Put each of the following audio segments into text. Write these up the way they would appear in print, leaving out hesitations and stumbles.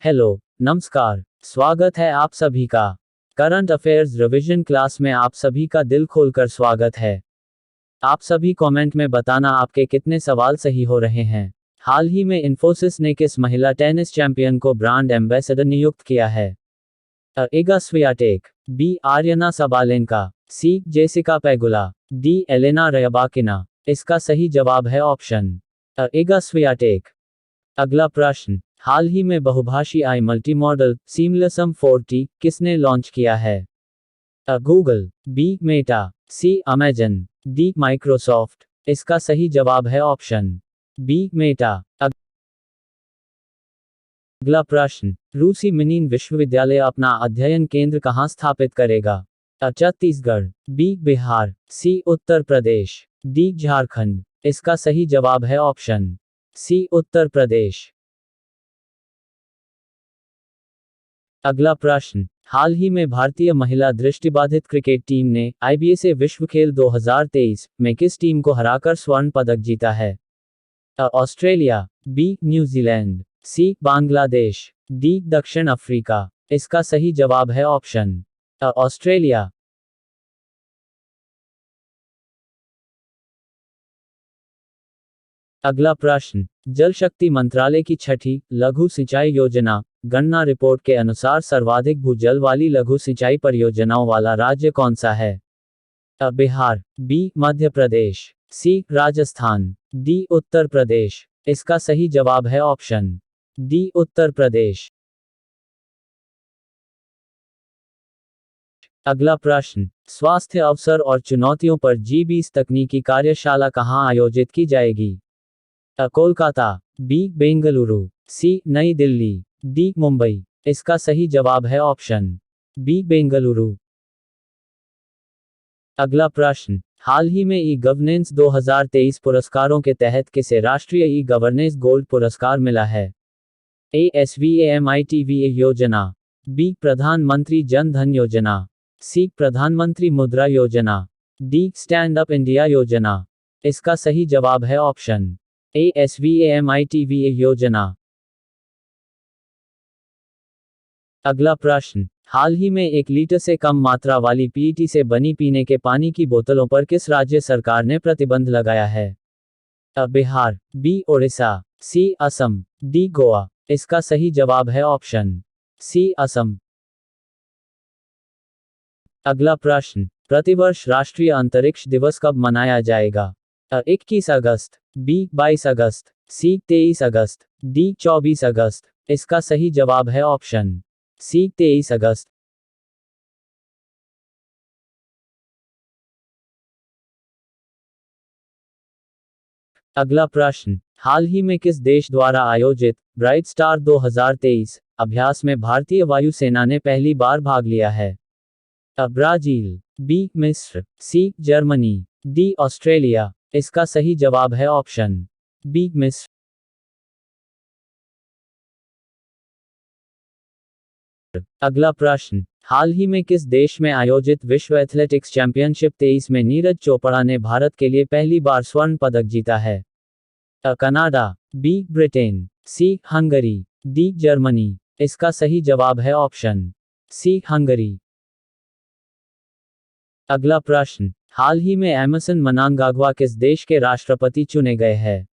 Hello, नमस्कार, स्वागत है आप सभी का। करंट अफेयर्स रिवीजन क्लास में आप सभी का दिल खोलकर स्वागत है। आप सभी कमेंट में बताना आपके कितने सवाल सही हो रहे हैं। हाल ही में इन्फोसिस ने किस महिला टेनिस चैंपियन को ब्रांड एम्बेसडर नियुक्त किया है? अ. Iga Swiatek, B. Aryna Sabalenka, C. Jessica Pegula, D. Elena Rybakina. इसका सही जवाब है ऑप्शन अ. Iga Swiatek. अगला प्रश्न, हाल ही में बहुभाषी आई मल्टी मॉडल सीमलेसम 40 किसने लॉन्च किया है? अ. Google, B. Meta, C. Amazon, D. Microsoft. इसका सही जवाब है ऑप्शन बी. मेटा। अगला प्रश्न, रूसी मिनीन विश्वविद्यालय अपना अध्ययन केंद्र कहाँ स्थापित करेगा? अ. छत्तीसगढ़, बी. बिहार, सी. उत्तर प्रदेश, डी. झारखंड। इसका सही जवाब है ऑप्शन सी. उत्तर प्रदेश। अगला प्रश्न, हाल ही में भारतीय महिला दृष्टिबाधित क्रिकेट टीम ने आईबीए विश्व खेल 2023 में किस टीम को हराकर स्वर्ण पदक जीता है? अ. Australia, B. New Zealand, C. Bangladesh, D. दक्षिण अफ्रीका। इसका सही जवाब है ऑप्शन अ. ऑस्ट्रेलिया। अगला प्रश्न, जल शक्ति मंत्रालय की छठी लघु सिंचाई योजना गणना रिपोर्ट के अनुसार सर्वाधिक भूजल वाली लघु सिंचाई परियोजनाओं वाला राज्य कौन सा है? अ. बिहार, बी. मध्य प्रदेश, सी. राजस्थान, डी. उत्तर प्रदेश। इसका सही जवाब है ऑप्शन डी. उत्तर प्रदेश। अगला प्रश्न, स्वास्थ्य अवसर और चुनौतियों पर जी20 तकनीकी कार्यशाला कहाँ आयोजित की जाएगी? अ. कोलकाता, बी. बेंगलुरु, सी. नई दिल्ली, डी. मुंबई। इसका सही जवाब है ऑप्शन बी. बेंगलुरु। अगला प्रश्न, हाल ही में ई गवर्नेंस 2023 पुरस्कारों के तहत किसे राष्ट्रीय ई गवर्नेंस गोल्ड पुरस्कार मिला है? ए. SVAMITVA योजना, बी. प्रधानमंत्री जन धन योजना, सी. प्रधानमंत्री मुद्रा योजना, डी. स्टैंड अप इंडिया योजना। इसका सही जवाब है ऑप्शन ए. SVAMITVA योजना। अगला प्रश्न, हाल ही में 1 लीटर से कम मात्रा वाली पीईटी से बनी पीने के पानी की बोतलों पर किस राज्य सरकार ने प्रतिबंध लगाया है? अ. बिहार, बी. ओडिशा, सी. असम, डी. गोवा। इसका सही जवाब है ऑप्शन सी. असम। अगला प्रश्न, प्रतिवर्ष राष्ट्रीय अंतरिक्ष दिवस कब मनाया जाएगा? अ. 21 अगस्त, बी. 22 अगस्त, सी. 23 अगस्त, डी. 24 अगस्त। इसका सही जवाब है ऑप्शन सी. 23 अगस्त। अगला प्रश्न, हाल ही में किस देश द्वारा आयोजित ब्राइट स्टार 2023 अभ्यास में भारतीय वायुसेना ने पहली बार भाग लिया है? अ. Brazil, B. मिस्र, सी. Germany, D. ऑस्ट्रेलिया। इसका सही जवाब है ऑप्शन बी. मिस्र। अगला प्रश्न, हाल ही में किस देश में आयोजित विश्व एथलेटिक्स चैंपियनशिप 23 में नीरज चोपड़ा ने भारत के लिए पहली बार स्वर्ण पदक जीता है? अ. Canada, B. Britain, C. Hungary, D. Germany. इसका सही जवाब है ऑप्शन सी. हंगरी। अगला प्रश्न, हाल ही में एमरसन मनांगाग्वा किस देश के राष्ट्रपति चुने गए हैं?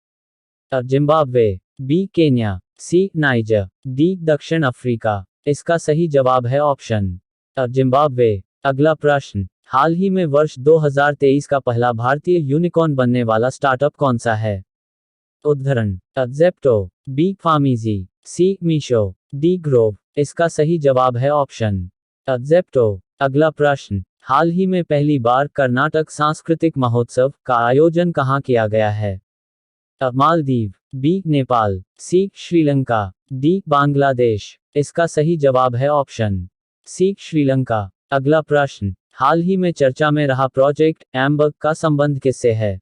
अ. Zimbabwe, B. Kenya, C. Niger, D. दक्षिण अफ्रीका। इसका सही जवाब है ऑप्शन अ. जिम्बाब्वे। अगला प्रश्न, हाल ही में वर्ष 2023 का पहला भारतीय यूनिकॉर्न बनने वाला स्टार्टअप कौन सा है? उद्धरण, अ. Zepto, B. PharmEasy, C. Meesho, D. Groww. इसका सही जवाब है ऑप्शन अ. ज़ेप्टो। अगला प्रश्न, हाल ही में पहली बार कर्नाटक सांस्कृतिक महोत्सव का आयोजन कहाँ किया गया है? अ. मालदीव, बी. नेपाल, सी. श्रीलंका, डी. बांग्लादेश। इसका सही जवाब है ऑप्शन सी. श्रीलंका। अगला प्रश्न, हाल ही में चर्चा में रहा प्रोजेक्ट एम्बर का संबंध किससे है?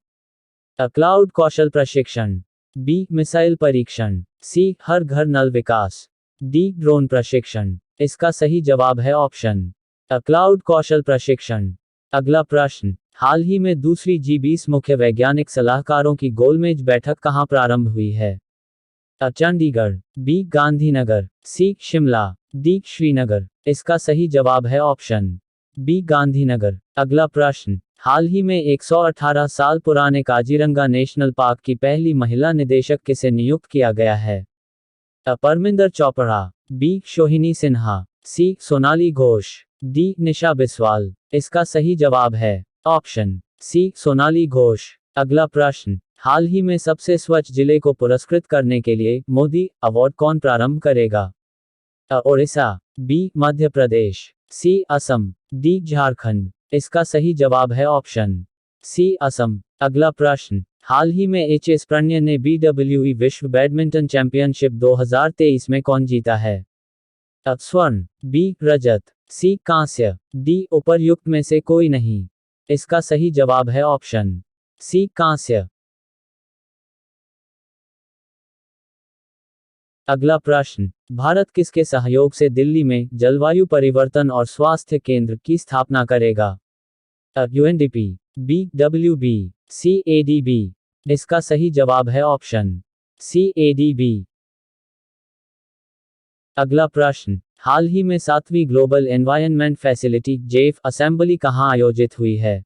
अ. क्लाउड कौशल प्रशिक्षण, बी. मिसाइल परीक्षण, सी. हर घर नल विकास, डी. ड्रोन प्रशिक्षण। इसका सही जवाब है ऑप्शन अ. क्लाउड कौशल प्रशिक्षण। अगला प्रश्न, हाल ही में दूसरी जी20 मुख्य वैज्ञानिक सलाहकारों की गोलमेज बैठक कहाँ प्रारंभ हुई है? चंडीगढ़, बी गांधीनगर, सी शिमला, डी श्रीनगर। इसका सही जवाब है ऑप्शन बी गांधीनगर। अगला प्रश्न, हाल ही में 118 साल पुराने काजीरंगा नेशनल पार्क की पहली महिला निदेशक किसे नियुक्त किया गया है? परमिंदर चोपड़ा, बी सोहिनी सिन्हा, सी सोनाली घोष, डी निशा बिस्वाल। इसका सही जवाब है ऑप्शन सी सोनाली घोष। अगला प्रश्न, हाल ही में सबसे स्वच्छ जिले को पुरस्कृत करने के लिए मोदी अवार्ड कौन प्रारंभ करेगा? ओडिशा, बी मध्य प्रदेश, सी असम, डी झारखंड। इसका सही जवाब है ऑप्शन सी असम। अगला प्रश्न, हाल ही में एच.एस. प्रणय ने BWE विश्व बैडमिंटन चैंपियनशिप 2023 में कौन जीता है? स्वर्ण, बी रजत, सी कांस्य, डी उपर्युक्त में से कोई नहीं। इसका सही जवाब है ऑप्शन सी कांस्य। अगला प्रश्न, भारत किसके सहयोग से दिल्ली में जलवायु परिवर्तन और स्वास्थ्य केंद्र की स्थापना करेगा? UNDP, बी WB, सी ADB। इसका सही जवाब है ऑप्शन सी ADB। अगला प्रश्न, हाल ही में 7वीं global environment facility GEF assembly कहाँ आयोजित हुई है?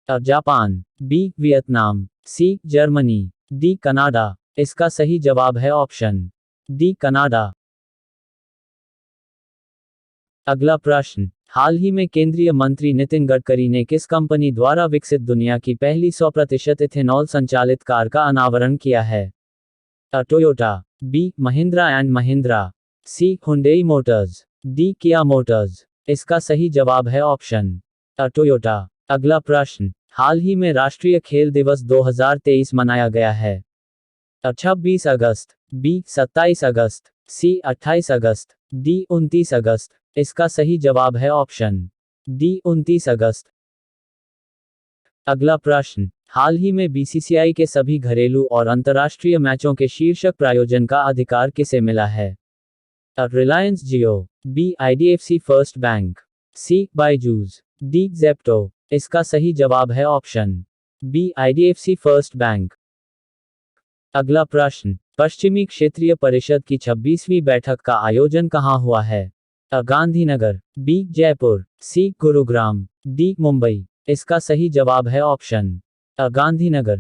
Japan, B Vietnam, C Germany, D Canada. इसका सही जवाब है ऑप्शन डी कनाडा। अगला प्रश्न, हाल ही में केंद्रीय मंत्री नितिन गडकरी ने किस कंपनी द्वारा विकसित दुनिया की पहली 100% इथेनॉल संचालित कार का अनावरण किया है? Toyota, B Mahindra and Mahindra, C Hyundai Motors, D Kia Motors. इसका सही जवाब है ऑप्शन टोयोटा। अगला प्रश्न, हाल ही में राष्ट्रीय खेल दिवस 2023 मनाया गया है? 26 अगस्त, बी 27 अगस्त, सी 28 अगस्त, डी 29 अगस्त। इसका सही जवाब है ऑप्शन डी 29 अगस्त। अगला प्रश्न, हाल ही में BCCI के सभी घरेलू और अंतर्राष्ट्रीय मैचों के शीर्षक प्रायोजन का अधिकार किसे मिला है? Reliance Jio, B IDFC First Bank, C Byju's, D Zepto. इसका सही जवाब है option B IDFC First Bank. अगला प्रश्न, पश्चिमी क्षेत्रीय परिषद की 26वीं बैठक का आयोजन कहाँ हुआ है? गांधीनगर, बी जयपुर, सी गुरुग्राम, डी मुंबई। इसका सही जवाब है ऑप्शन गांधीनगर।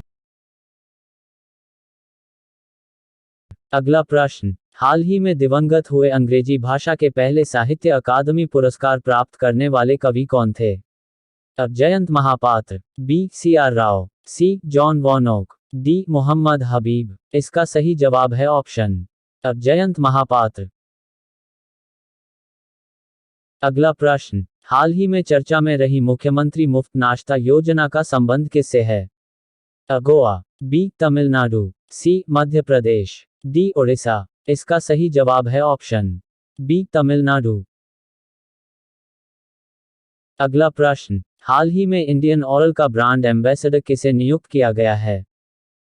अगला प्रश्न, हाल ही में दिवंगत हुए अंग्रेजी भाषा के पहले साहित्य अकादमी पुरस्कार प्राप्त करने वाले कवि कौन थे? जयंत महापात्र, बी CR राव, सी जॉन वॉनोक, डी मोहम्मद हबीब। इसका सही जवाब है ऑप्शन जयंत महापात्र। अगला प्रश्न, हाल ही में चर्चा में रही मुख्यमंत्री मुफ्त नाश्ता योजना का संबंध किससे है? गोवा, बी तमिलनाडु, सी मध्य प्रदेश, डी ओडिशा। इसका सही जवाब है ऑप्शन बी तमिलनाडु। अगला प्रश्न, हाल ही में इंडियन ऑयल का ब्रांड एम्बेसडर किसे नियुक्त किया गया है?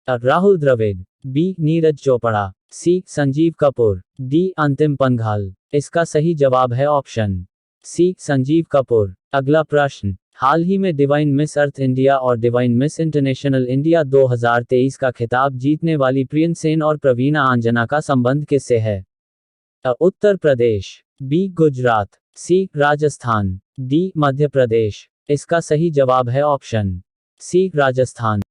राहुल द्रविड़, बी नीरज चोपड़ा, सी संजीव कपूर, डी अंतिम पंघाल। इसका सही जवाब है ऑप्शन सी संजीव कपूर। अगला प्रश्न, हाल ही में डिवाइन मिस अर्थ इंडिया और डिवाइन मिस इंटरनेशनल इंडिया 2023 का खिताब जीतने वाली प्रियन सेन और प्रवीणा आंजना का संबंध किससे है? उत्तर प्रदेश, बी गुजरात, सी राजस्थान, डी मध्य प्रदेश। इसका सही जवाब है ऑप्शन सी राजस्थान।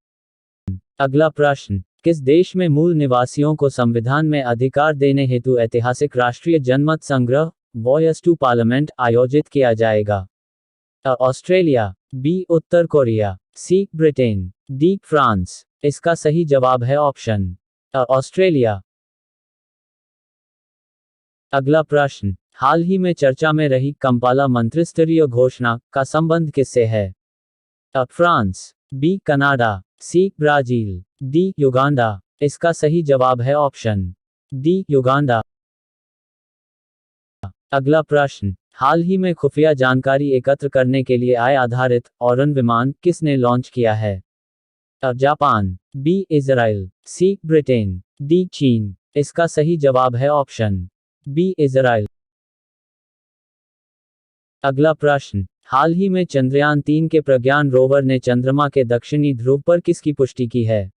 अगला प्रश्न, किस देश में मूल निवासियों को संविधान में अधिकार देने हेतु ऐतिहासिक राष्ट्रीय जनमत संग्रह वॉयस टू पार्लियामेंट आयोजित किया जाएगा? ऑस्ट्रेलिया, बी उत्तर कोरिया, सी ब्रिटेन, डी फ्रांस। इसका सही जवाब है ऑप्शन ऑस्ट्रेलिया। अगला प्रश्न, हाल ही में चर्चा में रही कंपाला मंत्रिस्तरीय घोषणा का संबंध किससे है? France, B Canada, C Brazil, D Uganda. इसका सही जवाब है ऑप्शन डी युगांडा। अगला प्रश्न, हाल ही में खुफिया जानकारी एकत्र करने के लिए AI आधारित ऑरन विमान किसने लॉन्च किया है? जापान, बी इजराइल, सी ब्रिटेन, डी चीन। इसका सही जवाब है ऑप्शन बी इजराइल। अगला प्रश्न, हाल ही में चंद्रयान 3 के प्रज्ञान रोवर ने चंद्रमा के दक्षिणी ध्रुव पर किसकी पुष्टि की है?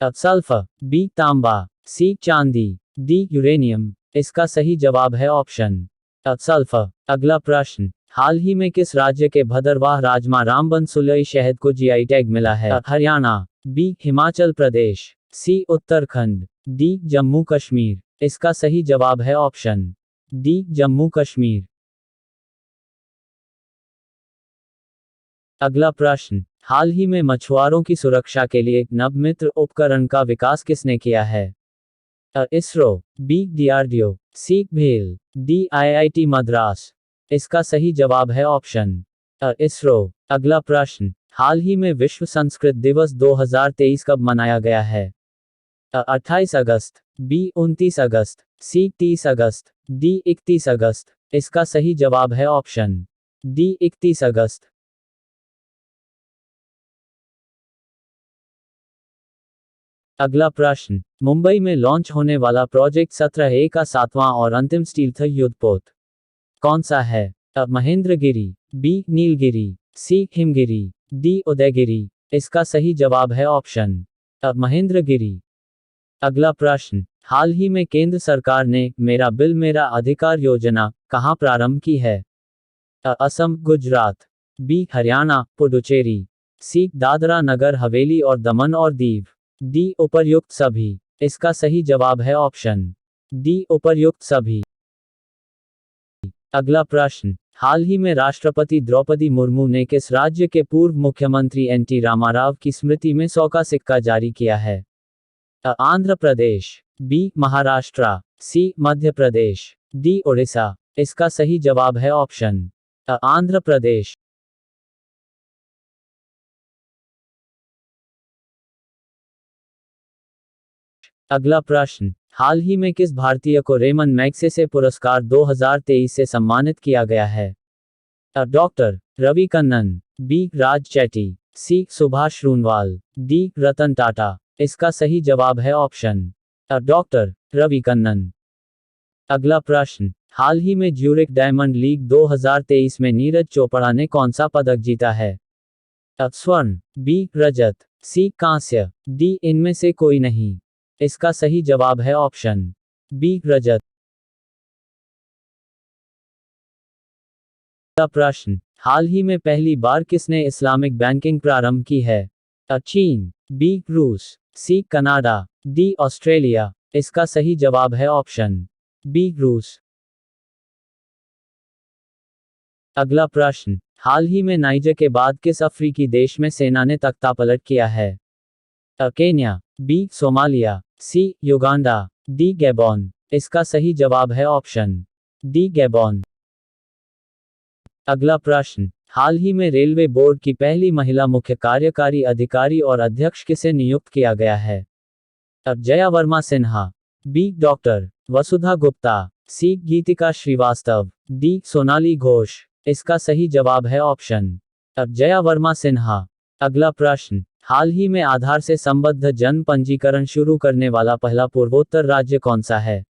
सल्फर, बी तांबा, सी चांदी, डी यूरेनियम। इसका सही जवाब है ऑप्शन सल्फर। अगला प्रश्न, हाल ही में किस राज्य के भदरवाह राजमा रामबन सुलई शहद को जीआई टैग मिला है? हरियाणा, बी हिमाचल प्रदेश, सी उत्तराखंड, डी जम्मू कश्मीर। इसका सही जवाब है ऑप्शन डी जम्मू कश्मीर। अगला प्रश्न, हाल ही में मछुआरों की सुरक्षा के लिए एक नवमित्र उपकरण का विकास किसने किया है? इसरो, बी डीआरडीओ, सी भेल, डी आईआईटी मद्रास। इसका सही जवाब है ऑप्शन इसरो। अगला प्रश्न, हाल ही में विश्व संस्कृत दिवस 2023 कब मनाया गया है? 28 अगस्त, बी 29 अगस्त, सी 30 अगस्त, डी 31 अगस्त। इसका सही जवाब है ऑप्शन डी 31 अगस्त। अगला प्रश्न, मुंबई में लॉन्च होने वाला प्रोजेक्ट 17A का 7वां और अंतिम स्टील्थ युद्धपोत कौन सा है? महेंद्रगिरी, बी नीलगिरी, सी हिमगिरी, डी उदयगिरी। इसका सही जवाब है ऑप्शन महेंद्रगिरी। अगला प्रश्न, हाल ही में केंद्र सरकार ने मेरा बिल मेरा अधिकार योजना कहां प्रारंभ की है? असम, गुजरात, बी हरियाणा, पुडुचेरी, सी दादरा नगर हवेली और दमन और दीव, डी उपर्युक्त सभी। इसका सही जवाब है ऑप्शन डी उपर्युक्त सभी। अगला प्रश्न, हाल ही में राष्ट्रपति द्रौपदी मुर्मू ने किस राज्य के पूर्व मुख्यमंत्री एनटी रामाराव की स्मृति में 100 का सिक्का जारी किया है? आंध्र प्रदेश, बी महाराष्ट्र, सी मध्य प्रदेश, डी उड़ीसा। इसका सही जवाब है ऑप्शन आंध्र प्रदेश। अगला प्रश्न, हाल ही में किस भारतीय को रेमन मैग्सेसे पुरस्कार 2023 से सम्मानित किया गया है? डॉक्टर रवि कन्नन, बी राज चैटी, सी सुभाष रूनवाल, डी रतन टाटा। इसका सही जवाब है ऑप्शन डॉक्टर रवि कन्नन। अगला प्रश्न, हाल ही में ज्यूरिख डायमंड लीग 2023 में नीरज चोपड़ा ने कौन सा पदक जीता है? स्वर्ण, बी रजत, सी कांस्य, डी इनमें से कोई नहीं। इसका सही जवाब है ऑप्शन बी रजत। अगला प्रश्न, हाल ही में पहली बार किसने इस्लामिक बैंकिंग प्रारंभ की है? चीन, बी रूस, सी कनाडा, डी ऑस्ट्रेलिया। इसका सही जवाब है ऑप्शन बी रूस। अगला प्रश्न, हाल ही में नाइजर के बाद किस अफ्रीकी देश में सेना ने तख्तापलट किया है? केन्या, बी सोमालिया, सी युगांडा, डी गैबोन। इसका सही जवाब है ऑप्शन डी गैबोन। अगला प्रश्न, हाल ही में रेलवे बोर्ड की पहली महिला मुख्य कार्यकारी अधिकारी और अध्यक्ष किसे नियुक्त किया गया है? जया वर्मा सिन्हा, बी डॉक्टर वसुधा गुप्ता, सी गीतिका श्रीवास्तव, डी सोनाली घोष। इसका सही जवाब है ऑप्शन जया वर्मा सिन्हा। अगला प्रश्न, हाल ही में आधार से संबद्ध जन्म पंजीकरण शुरू करने वाला पहला पूर्वोत्तर राज्य कौन सा है?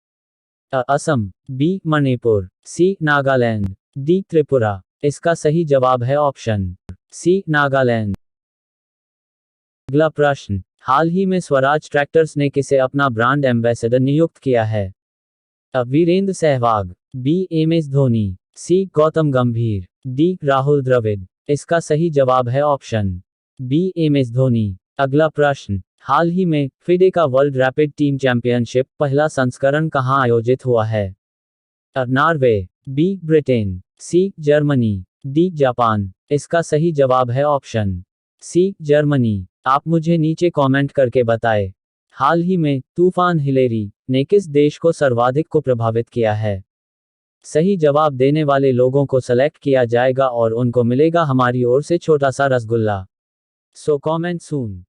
असम, बी मणिपुर, सी नागालैंड, डी त्रिपुरा। इसका सही जवाब है ऑप्शन सी नागालैंड। अगला प्रश्न, हाल ही में स्वराज ट्रैक्टर्स ने किसे अपना ब्रांड एम्बेसडर नियुक्त किया है? Virender Sehwag, B M S Dhoni, C Gautam Gambhir, D Rahul Dravid. इसका सही जवाब है option B M S Dhoni. अगला प्रश्न, हाल ही में फिडे का वर्ल्ड रैपिड टीम चैंपियनशिप पहला संस्करण कहां आयोजित हुआ है? Norway, B Britain, C Germany, D Japan. इसका सही जवाब है ऑप्शन सी जर्मनी। आप मुझे नीचे कमेंट करके बताएं, हाल ही में तूफान हिलेरी ने किस देश को सर्वाधिक को प्रभावित किया है? सही जवाब देने वाले लोगों को सेलेक्ट किया जाएगा और उनको मिलेगा हमारी ओर से छोटा सा रसगुल्ला। सो कमेंट सून।